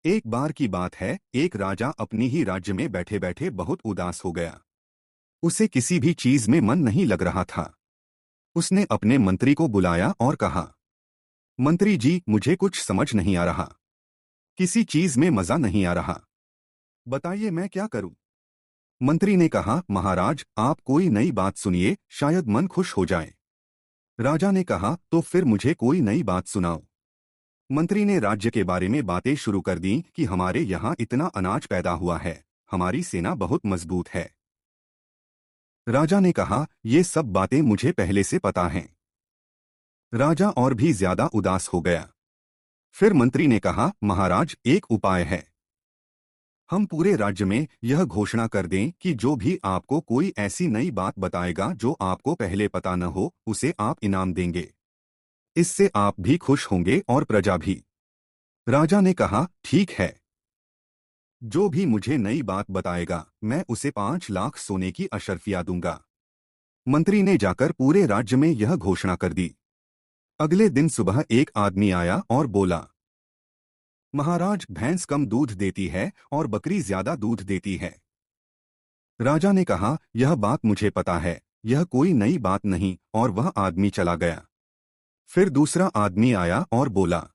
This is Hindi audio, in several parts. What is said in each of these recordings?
एक बार की बात है, एक राजा अपनी ही राज्य में बैठे बैठे बहुत उदास हो गया। उसे किसी भी चीज में मन नहीं लग रहा था। उसने अपने मंत्री को बुलाया और कहा, मंत्री जी, मुझे कुछ समझ नहीं आ रहा। किसी चीज में मजा नहीं आ रहा। बताइए मैं क्या करूं। मंत्री ने कहा, महाराज आप कोई नई बात सुनिए, शायद मन खुश हो जाए। राजा ने कहा, तो फिर मुझे कोई नई बात सुनाओ। मंत्री ने राज्य के बारे में बातें शुरू कर दी कि हमारे यहाँ इतना अनाज पैदा हुआ है, हमारी सेना बहुत मजबूत है। राजा ने कहा, ये सब बातें मुझे पहले से पता हैं। राजा और भी ज्यादा उदास हो गया। फिर मंत्री ने कहा, महाराज एक उपाय है। हम पूरे राज्य में यह घोषणा कर दें कि जो भी आपको कोई ऐसी नई बात बताएगा जो आपको पहले पता न हो, उसे आप इनाम देंगे। इससे आप भी खुश होंगे और प्रजा भी। राजा ने कहा, ठीक है। जो भी मुझे नई बात बताएगा, मैं उसे 5 लाख सोने की अशर्फियां दूंगा। मंत्री ने जाकर पूरे राज्य में यह घोषणा कर दी। अगले दिन सुबह एक आदमी आया और बोला, महाराज भैंस कम दूध देती है और बकरी ज्यादा दूध देती है। राजा ने कहा, यह बात मुझे पता है, यह कोई नई बात नहीं, और वह आदमी चला गया। फिर दूसरा आदमी आया और बोला,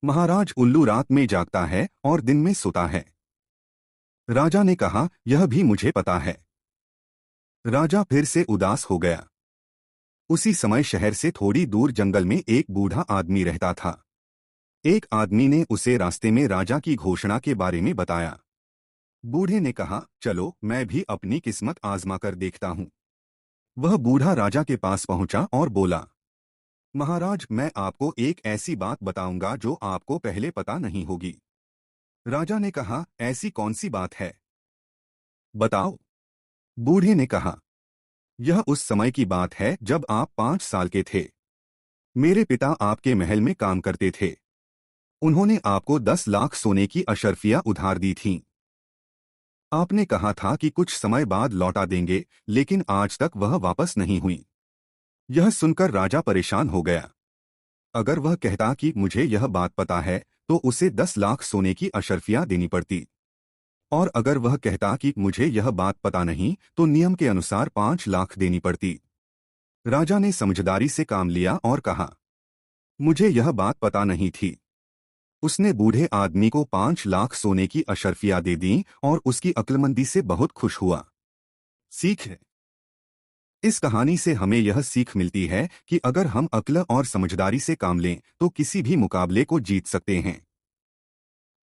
महाराज उल्लू रात में जागता है और दिन में सोता है। राजा ने कहा, यह भी मुझे पता है। राजा फिर से उदास हो गया। उसी समय शहर से थोड़ी दूर जंगल में एक बूढ़ा आदमी रहता था। एक आदमी ने उसे रास्ते में राजा की घोषणा के बारे में बताया। बूढ़े ने कहा, चलो मैं भी अपनी किस्मत आजमा कर देखता हूँ। वह बूढ़ा राजा के पास पहुंचा और बोला, महाराज मैं आपको एक ऐसी बात बताऊंगा जो आपको पहले पता नहीं होगी। राजा ने कहा, ऐसी कौन सी बात है, बताओ। बूढ़े ने कहा, यह उस समय की बात है जब आप 5 साल के थे। मेरे पिता आपके महल में काम करते थे। उन्होंने आपको 10 लाख सोने की अशर्फियां उधार दी थीं। आपने कहा था कि कुछ समय बाद लौटा देंगे, लेकिन आज तक वह वापस नहीं हुई। यह सुनकर राजा परेशान हो गया। अगर वह कहता कि मुझे यह बात पता है, तो उसे 10 लाख सोने की अशर्फियां देनी पड़ती। और अगर वह कहता कि मुझे यह बात पता नहीं, तो नियम के अनुसार 5 लाख देनी पड़ती। राजा ने समझदारी से काम लिया और कहा, मुझे यह बात पता नहीं थी। उसने बूढ़े आदमी को 5 लाख सोने की अशर्फियां दे दी और उसकी अक्लमंदी से बहुत खुश हुआ। सीख है। इस कहानी से हमें यह सीख मिलती है कि अगर हम अक्ल और समझदारी से काम लें तो किसी भी मुकाबले को जीत सकते हैं।